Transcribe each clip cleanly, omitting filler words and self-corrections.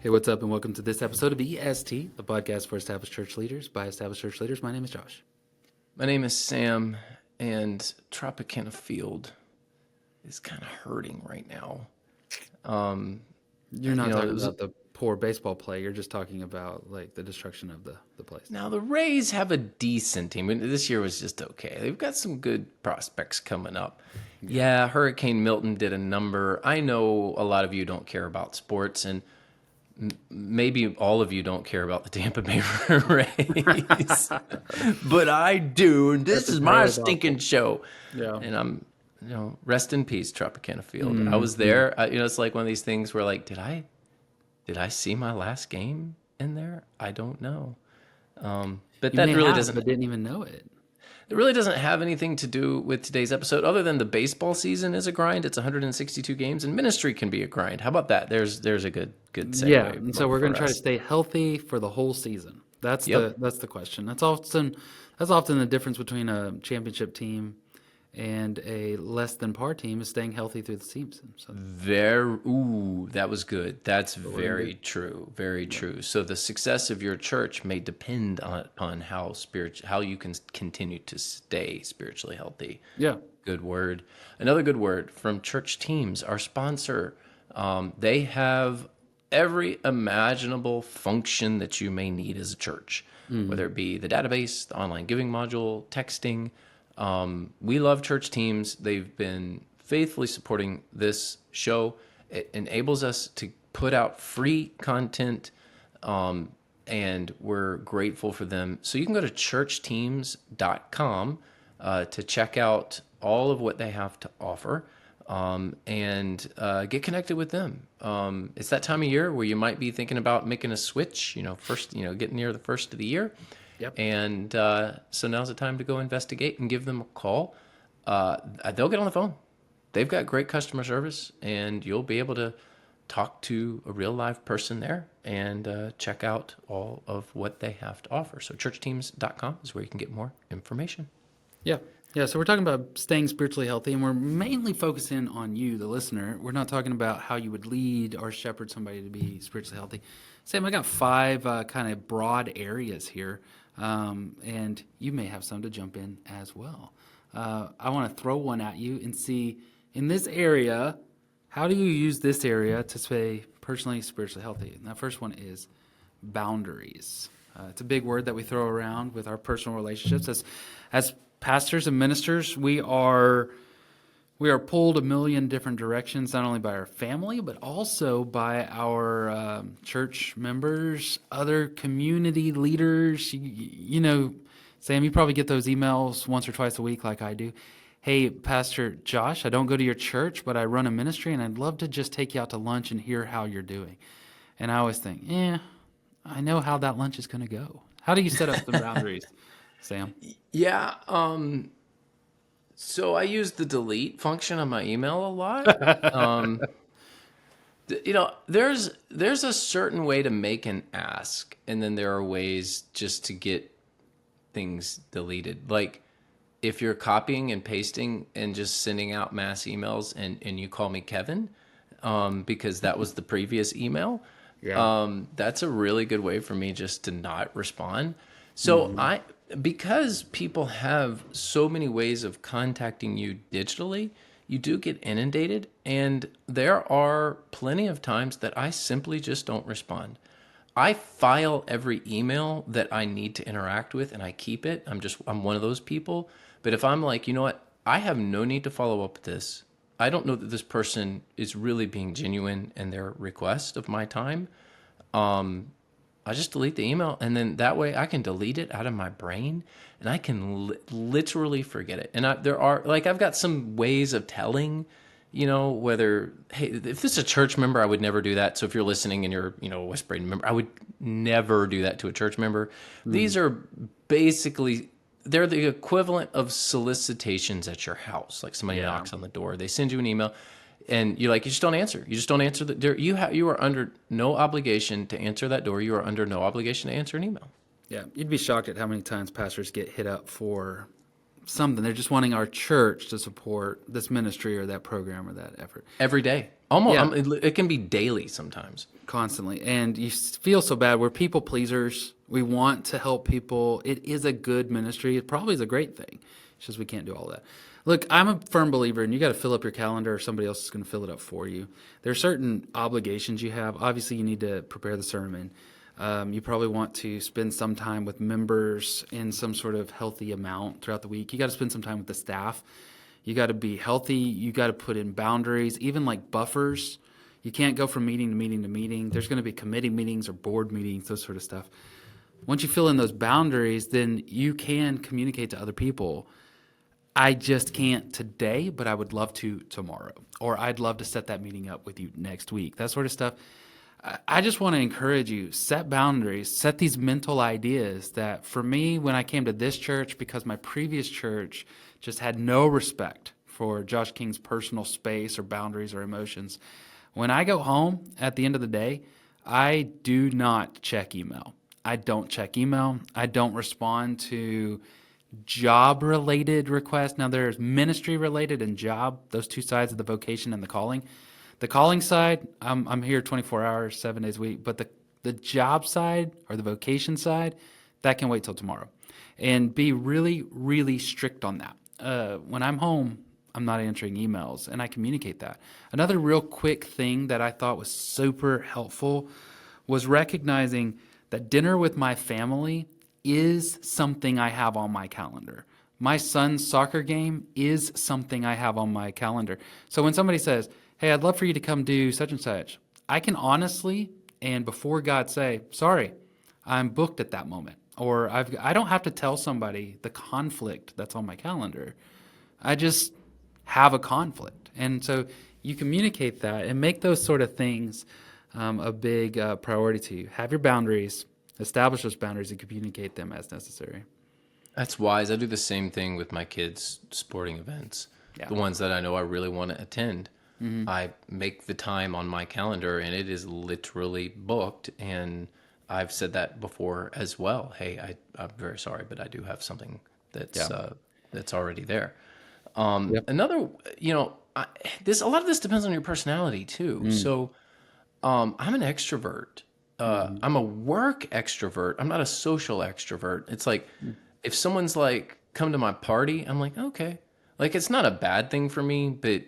Hey, what's up, and welcome to this episode of EST, the podcast for established church leaders by established church leaders. My name is Josh. My name is Sam, and Tropicana Field is kind of hurting right now. You're not It talking was about the poor baseball play. You're just talking about like the destruction of the place. now the Rays have a decent team. This year was just okay. They've got some good prospects coming up. Yeah, Hurricane Milton did a number. I know a lot of you don't care about sports, and maybe all of you don't care about the Tampa Bay Rays, but I do. And this That's a is my paradox. stinking show. Yeah. And rest in peace, Tropicana Field. I was Mm-hmm. there. It's like one of these things where, like, did I see my last game in there? I don't know. But You may that really have, doesn't. but didn't even know it. It really doesn't have anything to do with today's episode, other than the baseball season is a grind. It's 162 games, and ministry can be a grind. How about that? There's a good Yeah, segue and so we're going for to try to us. stay healthy for the whole season. That's Yep. the question. That's often the difference between a championship team and a less than par team is staying healthy through the season. So That was good. That's what we're going to very do. true. Very true. So the success of your church may depend upon how you can continue to stay spiritually healthy. Yeah. Good word. Another good word from Church Teams, our sponsor. They have every imaginable function that you may need as a church, whether it be the database, the online giving module, texting. We love Church Teams. They've been faithfully supporting this show. It enables us to put out free content, and we're grateful for them. So you can go to churchteams.com to check out all of what they have to offer, and get connected with them. It's that time of year where you might be thinking about making a switch, getting near the first of the year. Yep. And so now's the time to go investigate and give them a call. They'll get on the phone. They've got great customer service, and you'll be able to talk to a real live person there and check out all of what they have to offer. So churchteams.com is where you can get more information. Yeah. Yeah. So we're talking about staying spiritually healthy, and we're mainly focusing on you, the listener. We're not talking about how you would lead or shepherd somebody to be spiritually healthy. Sam, I got five kind of broad areas here, and you may have some to jump in as well. I want to throw one at you and see in this area, how do you use this area to stay personally spiritually healthy? And that first one is boundaries. It's a big word that we throw around with our personal relationships. As pastors and ministers, we are pulled a million different directions, not only by our family, but also by our church members, other community leaders. Sam, you probably get those emails once or twice a week like I do. Hey, Pastor Josh, I don't go to your church, but I run a ministry, and I'd love to just take you out to lunch and hear how you're doing. And I always think, I know how that lunch is going to go. How do you set up some boundaries, Sam? Yeah. So I use the delete function on my email a lot. There's a certain way to make an ask, and then there are ways just to get things deleted. Like if you're copying and pasting and just sending out mass emails, and you call me Kevin, because that was the previous email. Yeah. That's a really good way for me just to not respond. So because people have so many ways of contacting you digitally, you do get inundated, and there are plenty of times that I simply just don't respond. I file every email that I need to interact with, and I keep it. I'm one of those people. But if I'm like, you know what, I have no need to follow up with this. I don't know that this person is really being genuine in their request of my time. I just delete the email, and then that way I can delete it out of my brain, and I can literally forget it. And I've got some ways of telling, whether, hey, if this is a church member, I would never do that. So if you're listening and you're, a West Braden member, I would never do that to a church member. These are basically, they're the equivalent of solicitations at your house. Like somebody Yeah. knocks on the door, they send you an email, and you just don't answer. You just don't answer the door. You are under no obligation to answer that door. You are under no obligation to answer an email. Yeah. You'd be shocked at how many times pastors get hit up something. They're just wanting our church to support this ministry or that program or that effort. Every day. Almost, Yeah, it can be daily sometimes. constantly. And you feel so bad. We're people pleasers. We want to help people. It is a good ministry. It probably is a great thing. It's just we can't do all that. Look, I'm a firm believer, and you got to fill up your calendar, or somebody else is going to fill it up for you. There are certain obligations you have. Obviously, you need to prepare the sermon. You probably want to spend some time with members in some sort of healthy amount throughout the week. You got to spend some time with the staff. You got to be healthy. You got to put in boundaries, even like buffers. You can't go from meeting to meeting to meeting. There's going to be committee meetings or board meetings, those sort of stuff. Once you fill in those boundaries, then you can communicate to other people. I just can't today, but I would love to tomorrow. Or I'd love to set that meeting up with you next week. That sort of stuff. I just want to encourage you, set boundaries, set these mental ideas that for me, when I came to this church, because my previous church just had no respect for Josh King's personal space or boundaries or emotions. When I go home at the end of the day, I do not check email. I don't check email. I don't respond to job related requests. Now there's ministry related and job, those two sides of the vocation and the calling. The calling side, I'm here 24 hours, 7 days a week, but the job side or the vocation side, that can wait till tomorrow. And be really, really strict on that. When I'm home, I'm not answering emails, and I communicate that. Another real quick thing that I thought was super helpful was recognizing that dinner with my family is something I have on my calendar. My son's soccer game is something I have on my calendar. So when somebody says, hey, I'd love for you to come do such and such, I can honestly and before God say, sorry, I'm booked at that moment. Or I don't have to tell somebody the conflict that's on my calendar. I just have a conflict. And so you communicate that and make those sort of things a big priority to you. Have your boundaries, establish those boundaries, and communicate them as necessary. That's wise. I do the same thing with my kids' sporting events. Yeah. The ones that I know I really want to attend. I make the time on my calendar and it is literally booked. And I've said that before as well. Hey, I'm very sorry, but I do have something that's Yeah. that's already there. Yep. Another, a lot of this depends on your personality too. So I'm an extrovert. I'm a work extrovert. I'm not a social extrovert. It's like if someone's like, come to my party, I'm like, okay. Like it's not a bad thing for me, but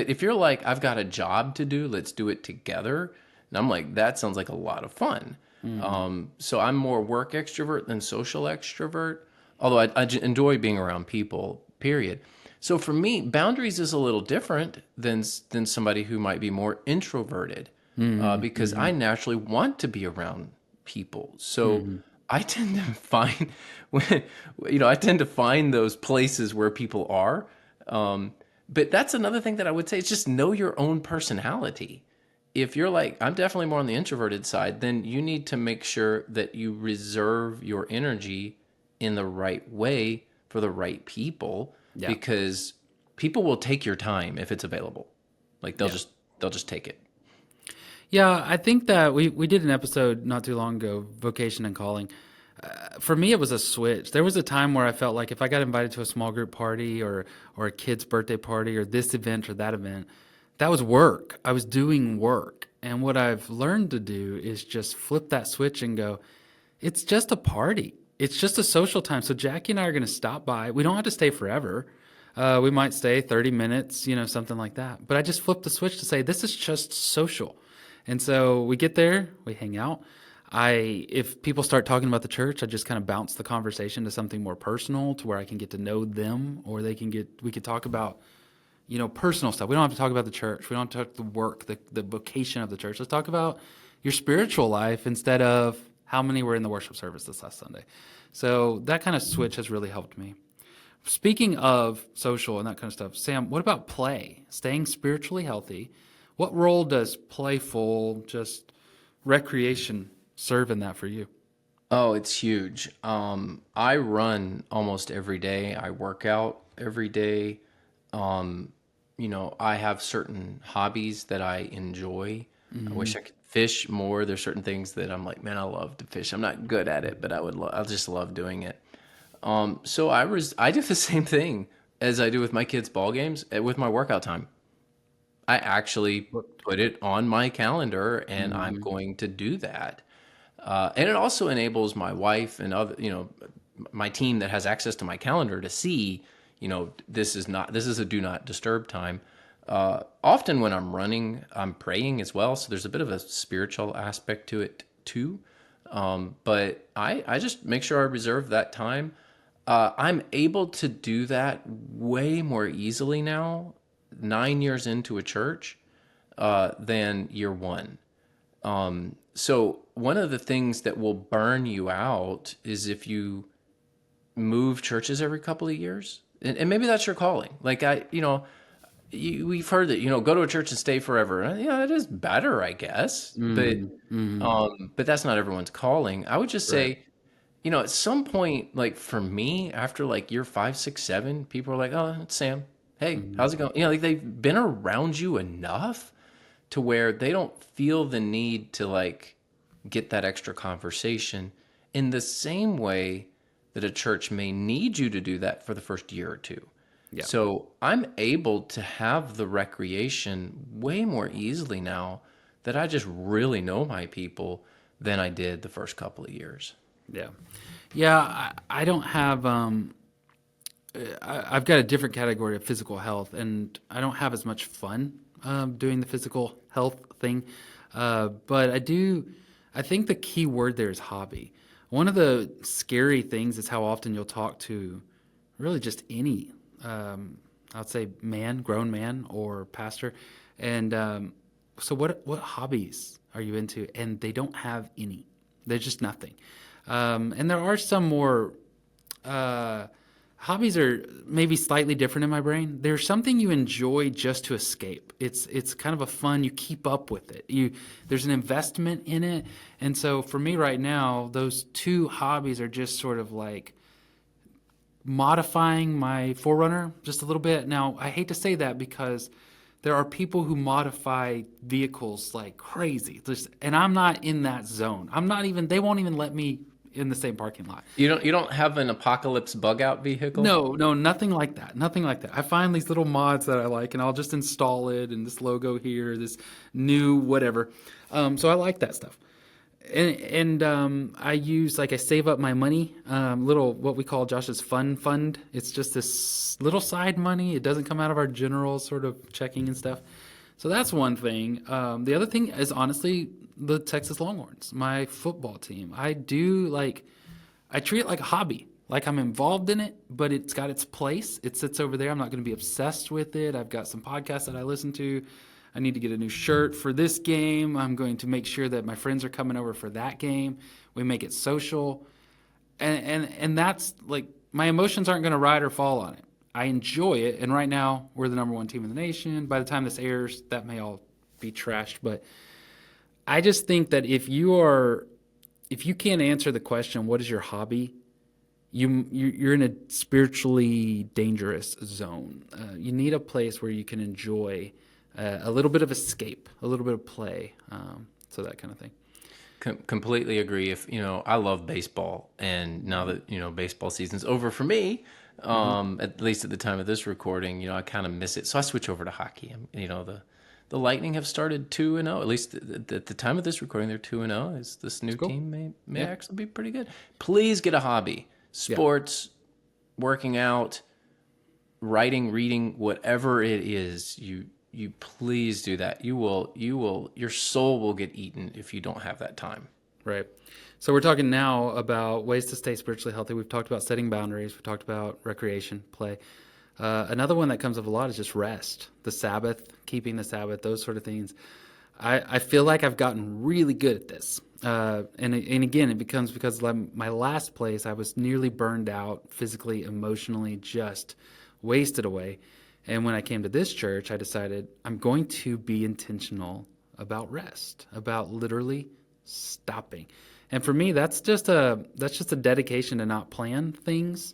if you're like, I've got a job to do, let's do it together. And I'm like, that sounds like a lot of fun. So I'm more work extrovert than social extrovert, although I enjoy being around people, period. So for me, boundaries is a little different than somebody who might be more introverted because I naturally want to be around people. So I tend to find, I tend to find those places where people are. But that's another thing that I would say is just know your own personality. If you're like, I'm definitely more on the introverted side, then you need to make sure that you reserve your energy in the right way for the right people Yeah. because people will take your time if it's available. Like Yeah. they'll just take it. Yeah, I think that we did an episode not too long ago, vocation and calling. For me, it was a switch. There was a time where I felt like if I got invited to a small group party or a kid's birthday party or this event or that event, that was work. I was doing work. And what I've learned to do is just flip that switch and go, it's just a party. It's just a social time. So Jackie and I are going to stop by. We don't have to stay forever. We might stay 30 minutes, something like that. But I just flipped the switch to say, this is just social. And so we get there, we hang out. If people start talking about the church, I just kind of bounce the conversation to something more personal to where I can get to know them, or we could talk about, personal stuff. We don't have to talk about the church. We don't have to talk the work, the vocation of the church. Let's talk about your spiritual life instead of how many were in the worship service this last Sunday. So that kind of switch has really helped me. Speaking of social and that kind of stuff, Sam, what about play? Staying spiritually healthy. What role does playful, just recreation serve in that for you? Oh, it's huge. I run almost every day. I work out every day. Um, I have certain hobbies that I enjoy. I wish I could fish more. There's certain things that I'm like, man, I love to fish. I'm not good at it, but I just love doing it. So I do the same thing as I do with my kids' ball games with my workout time. I actually Booked. put it on my calendar and I'm Mm-hmm. going to do that. And it also enables my wife and other, my team that has access to my calendar to see, this is a do not disturb time. Often when I'm running, I'm praying as well. So there's a bit of a spiritual aspect to it too. But I just make sure I reserve that time. I'm able to do that way more easily now, 9 years into a church, than year one. So one of the things that will burn you out is if you move churches every couple of years, and maybe that's your calling. Like we've heard that go to a church and stay forever. Yeah, it is better, I guess, Mm-hmm. but that's not everyone's calling. I would just Right. say, at some point, like for me, after like year 5, 6, 7, people are like, "Oh, it's Sam. Hey, Mm-hmm. how's it going?" Like they've been around you enough to where they don't feel the need to like get that extra conversation in the same way that a church may need you to do that for the first year or two. Yeah. So I'm able to have the recreation way more easily now that I just really know my people than I did the first couple of years. Yeah. Yeah. I don't have, I've got a different category of physical health, and I don't have as much fun doing the physical health thing. But I do, I think the key word there is hobby. One of the scary things is how often you'll talk to really just any, I'd say, grown man or pastor. And so, what hobbies are you into? And they don't have any, they're just nothing. And there are some more. Uh, Hobbies are maybe slightly different in my brain. There's something you enjoy just to escape. It's kind of a fun. You keep up with it. There's an investment in it, and so for me right now, those two hobbies are just sort of like modifying my Forerunner just a little bit. Now I hate to say that because there are people who modify vehicles like crazy, and I'm not in that zone. I'm not even. They won't even let me in the same parking lot. You don't have an apocalypse bug out vehicle? No, no, nothing like that. Nothing like that. I find these little mods that I like, and I'll just install it, and this logo here, this new whatever. So I like that stuff. And I use like I save up my money, little what we call Josh's fun fund. It's just this little side money. It doesn't come out of our general sort of checking and stuff. So that's one thing. The other thing is honestly the Texas Longhorns, my football team. I treat it like a hobby. Like I'm involved in it, but it's got its place. It sits over there. I'm not going to be obsessed with it. I've got some podcasts that I listen to. I need to get a new shirt for this game. I'm going to make sure that my friends are coming over for that game. We make it social. And that's like my emotions aren't going to ride or fall on it. I enjoy it. And right now, we're the number one team in the nation. By the time this airs, that may all be trashed. But I just think that if you can't answer the question, what is your hobby? You're in a spiritually dangerous zone. You need a place where you can enjoy a little bit of escape, a little bit of play, so that kind of thing. Completely agree. If I love baseball, and now that baseball season's over for me, Mm-hmm. at least at the time of this recording, I kind of miss it. So I switch over to hockey. The Lightning have started 2-0. At least at the time of this recording, they're 2-0. Is this new It's cool. team may Yeah, actually be pretty good? Please get a hobby, yeah, sports, working out, writing, reading, whatever it is. You please do that. Your soul will get eaten if you don't have that time. right. So we're talking now about ways to stay spiritually healthy. We've talked about setting boundaries. We've talked about recreation, play. Another one that comes up a lot is just rest, the Sabbath, keeping the Sabbath, those sort of things. I feel like I've gotten really good at this. And again, it becomes because my last place, I was nearly burned out physically, emotionally, just wasted away. And when I came to this church, I decided I'm going to be intentional about rest, about literally stopping. And for me, that's just a dedication to not plan things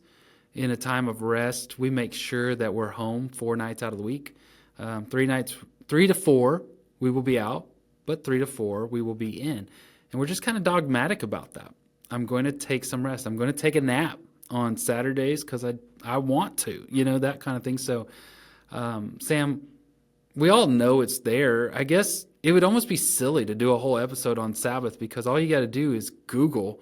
in a time of rest. We make sure that we're home 4 nights out of the week. 3 nights, 3 to 4, we will be out, but 3 to 4, we will be in. And we're just kind of dogmatic about that. I'm going to take some rest. I'm going to take a nap on Saturdays because I want to, you know, that kind of thing. So, Sam, we all know it's there. I guess it would almost be silly to do a whole episode on Sabbath because all you got to do is Google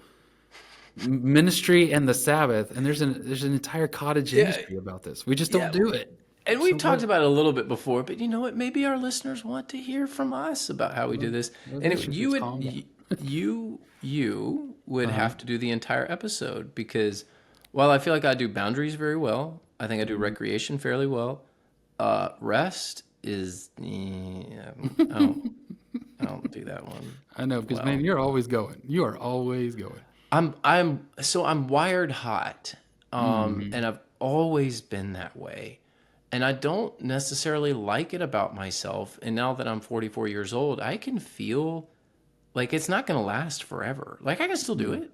ministry and the Sabbath, and there's an entire cottage Yeah, industry about this. We just don't yeah. do it. And So we've what? talked about it a little bit before, but you know what? Maybe our listeners want to hear from us about how we do Well, this. well, And they should just calm down. you would Uh-huh. have to do the entire episode because while I feel like I do boundaries very well, I think I do Mhm. recreation fairly well. Rest is I don't do that one I know because man, well. you're always going. You are always going. I'm wired hot, Hmm. and I've always been that way. And I don't necessarily like it about myself. And now that I'm 44 years old, I can feel like it's not going to last forever. Like I can still do it.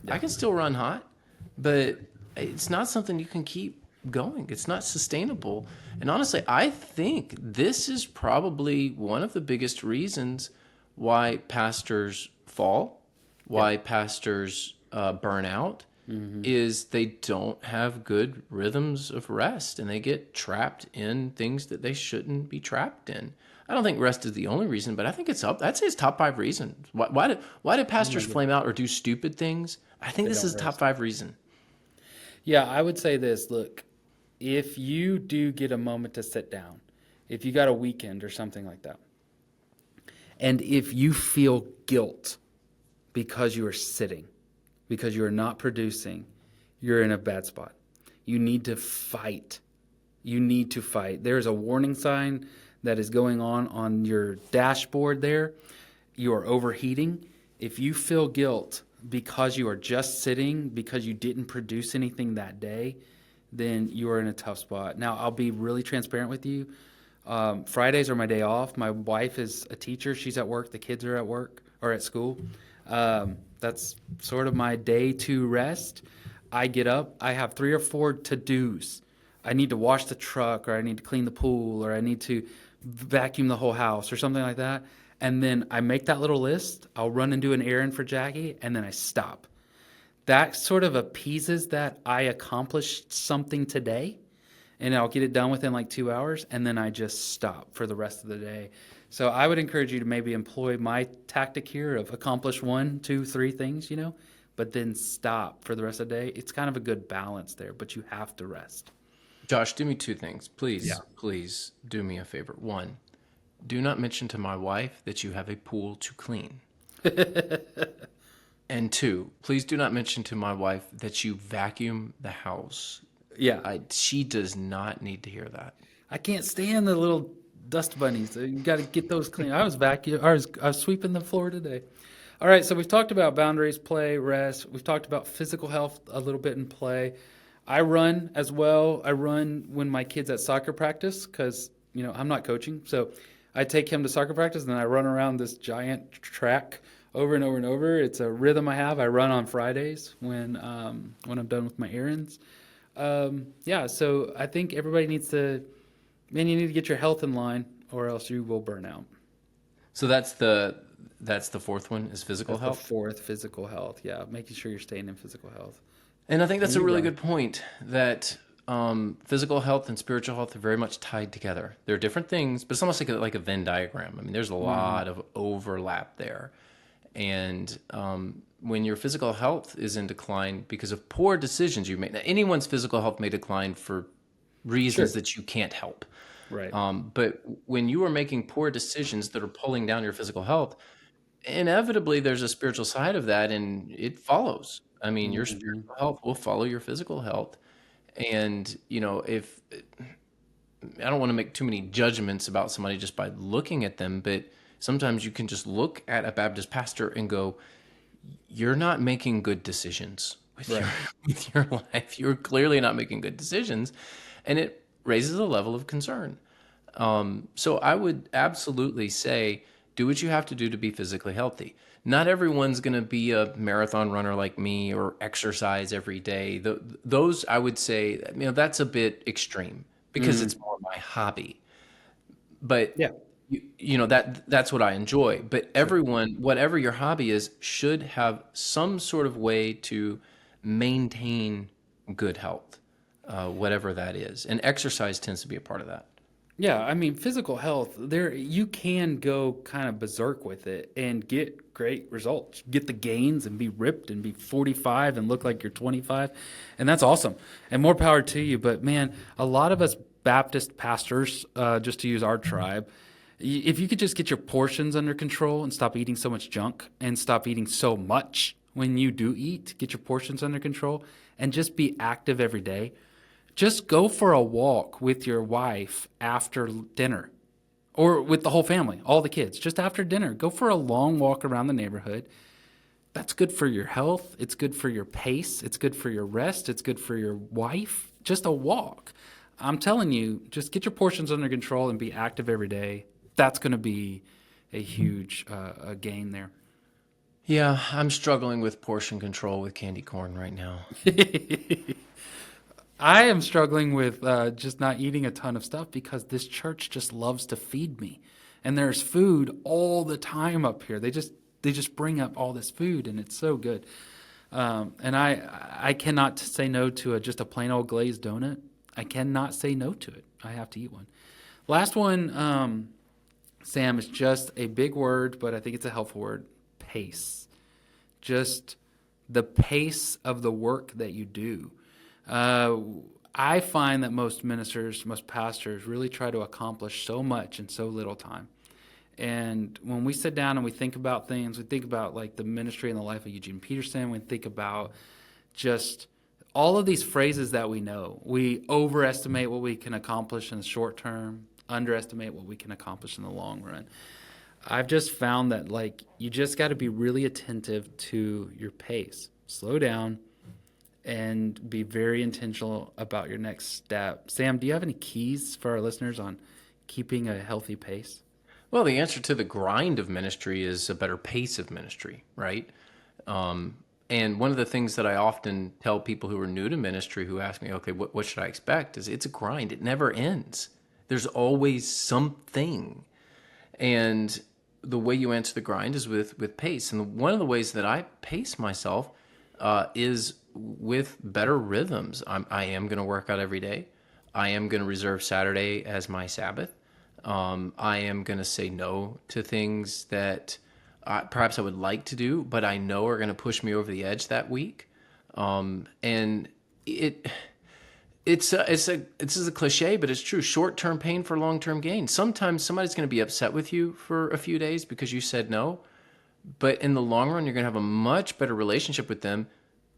I Yeah. can still run hot, but it's not something you can keep going. It's not sustainable. And honestly, I think this is probably one of the biggest reasons why pastors fall, Yeah. why pastors burn out, Hmm. is they don't have good rhythms of rest and they get trapped in things that they shouldn't be trapped in. I don't think rest is the only reason, but I think it's up. That's his top five reasons. Why do Oh my pastors goodness. flame out or do stupid things? I think They this don't is top rest. five reason. Yeah, I would say this. Look, if you do get a moment to sit down, if you got a weekend or something like that, and if you feel guilt because you are sitting, because you are not producing, you're in a bad spot. You need to fight. You need to fight. There's a warning sign that is going on your dashboard there. You are overheating. If you feel guilt because you are just sitting, because you didn't produce anything that day, then you are in a tough spot. Now, I'll be really transparent with you. Fridays are my day off. My wife is a teacher. She's at work. The kids are at work or at school. That's sort of my day to rest. I get up. I have 3 or 4 to dos. I need to wash the truck, or I need to clean the pool, or I need to vacuum the whole house, or something like that. And then I make that little list. I'll run and do an errand for Jackie, and then I stop. That sort of appeases that I accomplished something today, and I'll get it done within like 2 hours, and then I just stop for the rest of the day. So I would encourage you to maybe employ my tactic here of accomplish 1, 2, 3 things, but then stop for the rest of the day. It's kind of a good balance there, but you have to rest. Josh, do me two things. Yeah. Please, please do me a favor. One, do not mention to my wife that you have a pool to clean. And two, please do not mention to my wife that you vacuum the house. Yeah. She does not need to hear that. I can't stand the little dust bunnies. You got to get those clean. I was sweeping the floor today. All right, so we've talked about boundaries, play, rest. We've talked about physical health a little bit in play. I run as well. I run when my kid's at soccer practice because, I'm not coaching. So I take him to soccer practice and then I run around this giant track over and over and over. It's a rhythm I have. I run on Fridays when I'm done with my errands. Yeah, so I think everybody needs to, man, you need to get your health in line or else you will burn out. So that's the fourth one is physical That's the health. fourth, physical health. Yeah, making sure you're staying in physical health. And I think When that's a you really run. good point that physical health and spiritual health are very much tied together. They're different things, but it's almost like a Venn diagram. I mean, there's a Hmm. lot of overlap there. And when your physical health is in decline because of poor decisions you make, now, anyone's physical health may decline for reasons Sure. that you can't help. Right. But when you are making poor decisions that are pulling down your physical health, inevitably there's a spiritual side of that and it follows. I mean, your Hmm. spiritual health will follow your physical health. And, if I don't want to make too many judgments about somebody just by looking at them, but sometimes you can just look at a Baptist pastor and go, you're not making good decisions with your Right. with your life. You're clearly not making good decisions, and it raises a level of concern. So I would absolutely say do what you have to do to be physically healthy. Not everyone's going to be a marathon runner like me or exercise every day. Those I would say, that's a bit extreme because Hmm. it's more my hobby. But Yeah. that's what I enjoy. But Sure. everyone, whatever your hobby is, should have some sort of way to maintain good health, whatever that is. And exercise tends to be a part of that. Yeah, I mean, physical health, there you can go kind of berserk with it and get great results. Get the gains and be ripped and be 45 and look like you're 25. And that's awesome. And more power to you. But man, a lot of us Baptist pastors, just to use our tribe, if you could just get your portions under control and stop eating so much junk and stop eating so much when you do eat, get your portions under control and just be active every day. Just go for a walk with your wife after dinner or with the whole family, all the kids, just after dinner. Go for a long walk around the neighborhood. That's good for your health. It's good for your pace. It's good for your rest. It's good for your wife. Just a walk. I'm telling you, just get your portions under control and be active every day. That's going to be a huge gain there. Yeah, I'm struggling with portion control with candy corn right now. I am struggling with just not eating a ton of stuff because this church just loves to feed me, and there's food all the time up here. They just bring up all this food, and it's so good. And I cannot say no to just a plain old glazed donut. I cannot say no to it. I have to eat one. Last one, Sam, is just a big word, but I think it's a helpful word: pace. Just the pace of the work that you do. I find that most ministers, most pastors really try to accomplish so much in so little time. And when we sit down and we think about things, we think about like the ministry and the life of Eugene Peterson, we think about just all of these phrases that we know. We overestimate what we can accomplish in the short term, underestimate what we can accomplish in the long run. I've just found that like you just got to be really attentive to your pace. Slow down and be very intentional about your next step. Sam, do you have any keys for our listeners on keeping a healthy pace? Well, the answer to the grind of ministry is a better pace of ministry, right? And one of the things that I often tell people who are new to ministry who ask me, okay, what should I expect? Is it's a grind. It never ends. There's always something. And the way you answer the grind is with pace. And one of the ways that I pace myself is with better rhythms. I am going to work out every day. I am going to reserve Saturday as my Sabbath. I am going to say no to things that perhaps I would like to do, but I know are going to push me over the edge that week. And this is a cliche, but it's true. Short-term pain for long-term gain. Sometimes somebody's going to be upset with you for a few days because you said no, but in the long run, you're going to have a much better relationship with them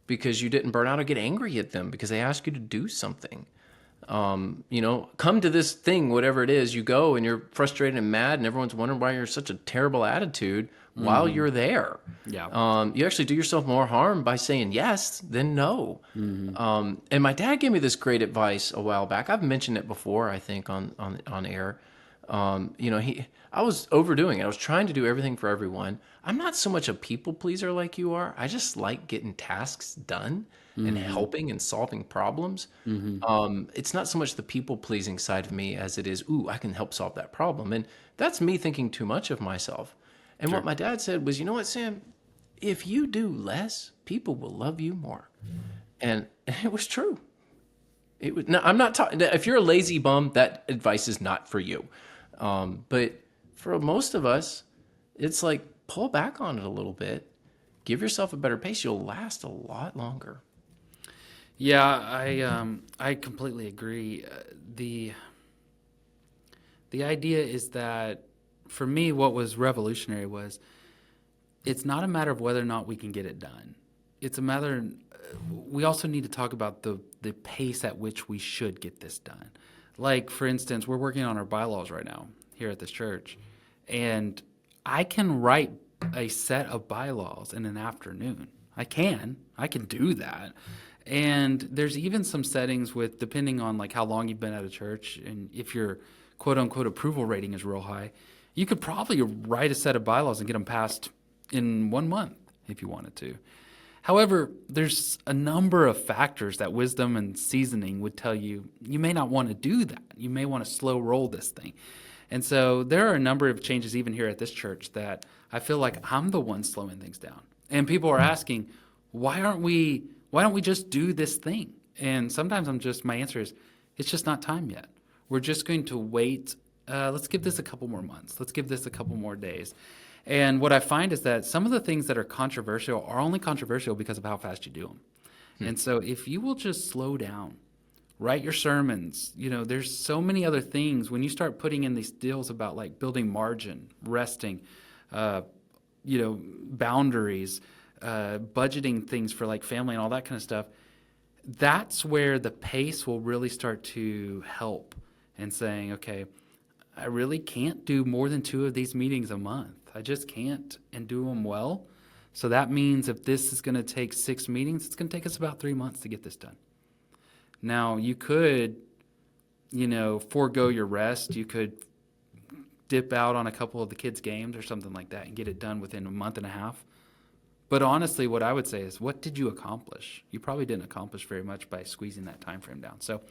because you didn't burn out or get angry at them because they asked you to do something. Come to this thing, whatever it is, you go and you're frustrated and mad and everyone's wondering why you're such a terrible attitude while you're there. Yeah. You actually do yourself more harm by saying yes than no. And my dad gave me this great advice a while back. I've mentioned it before, I think, on air. I was overdoing it. I was trying to do everything for everyone. I'm not so much a people pleaser like you are. I just like getting tasks done and helping and solving problems. It's not so much the people pleasing side of me as it is, ooh, I can help solve that problem. And that's me thinking too much of myself. And Sure. what my dad said was, you know what, Sam? If you do less, people will love you more. And it was true. It was. No, I'm not talking. If you're a lazy bum, that advice is not for you. But for most of us, it's like pull back on it a little bit. Give yourself a better pace. You'll last a lot longer. Yeah, I completely agree. The idea is that for me, what was revolutionary was it's not a matter of whether or not we can get it done. It's a matter. We also need to talk about the pace at which we should get this done. Like for instance, we're working on our bylaws right now here at this church, and I can write a set of bylaws in an afternoon. I can do that. And there's even some settings with depending on like how long you've been at a church and if your quote unquote approval rating is real high, you could probably write a set of bylaws and get them passed in 1 month if you wanted to. However, there's a number of factors that wisdom and seasoning would tell you you may not want to do that. You may want to slow roll this thing. And so there are a number of changes even here at this church that I feel like I'm the one slowing things down. And people are asking, why don't we just do this thing? And sometimes my answer is, it's just not time yet. We're just going to wait. Let's give this a couple more months. Let's give this a couple more days. And what I find is that some of the things that are controversial are only controversial because of how fast you do them. And so if you will just slow down, write your sermons, there's so many other things when you start putting in these deals about like building margin, resting, uh, boundaries, budgeting things for like family and all that kind of stuff. That's where the pace will really start to help and saying, okay, I really can't do more than 2 of these meetings a month. I just can't and do them well. So that means if this is going to take 6 meetings, it's going to take us about 3 months to get this done. Now, you could, forego your rest. You could dip out on a couple of the kids' games or something like that and get it done within a month and a half. But honestly, what I would say is, what did you accomplish? You probably didn't accomplish very much by squeezing that time frame down. So,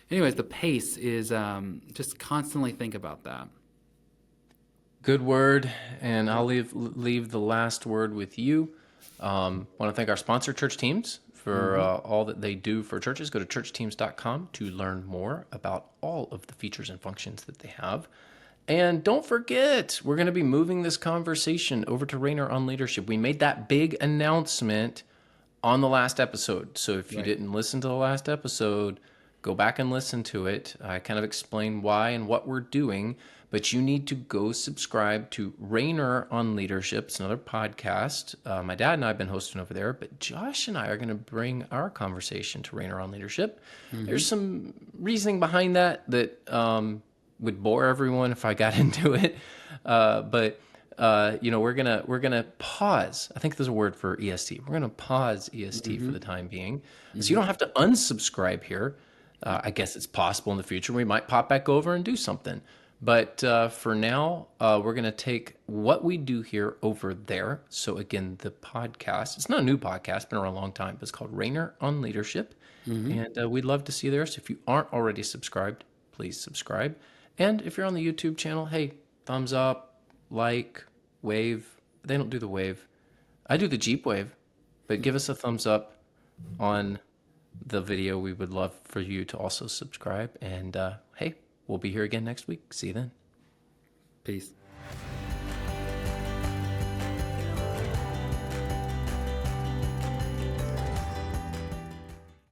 anyways, the pace is just constantly think about that. Good word, and I'll leave the last word with you. Want to thank our sponsor, Church Teams, for all that they do for churches. Go to churchteams.com to learn more about all of the features and functions that they have. And don't forget, we're going to be moving this conversation over to Rainer on Leadership. We made that big announcement on the last episode. So if you Right. didn't listen to the last episode, go back and listen to it. I kind of explain why and what we're doing, but you need to go subscribe to Rainer on Leadership. It's another podcast. My dad and I have been hosting over there, but Josh and I are going to bring our conversation to Rainer on Leadership. There's some reasoning behind that would bore everyone if I got into it. But we're gonna pause. I think there's a word for EST. We're gonna pause EST for the time being, so you don't have to unsubscribe here. I guess it's possible in the future we might pop back over and do something. But for now, we're gonna take what we do here over there. So again, the podcast. It's not a new podcast, been around a long time, but it's called Rainer on Leadership, and we'd love to see you there. So if you aren't already subscribed, please subscribe. And if you're on the YouTube channel, hey, thumbs up, like, wave. They don't do the wave. I do the Jeep wave, but give us a thumbs up on the video. We would love for you to also subscribe. And hey, we'll be here again next week. See you then. Peace.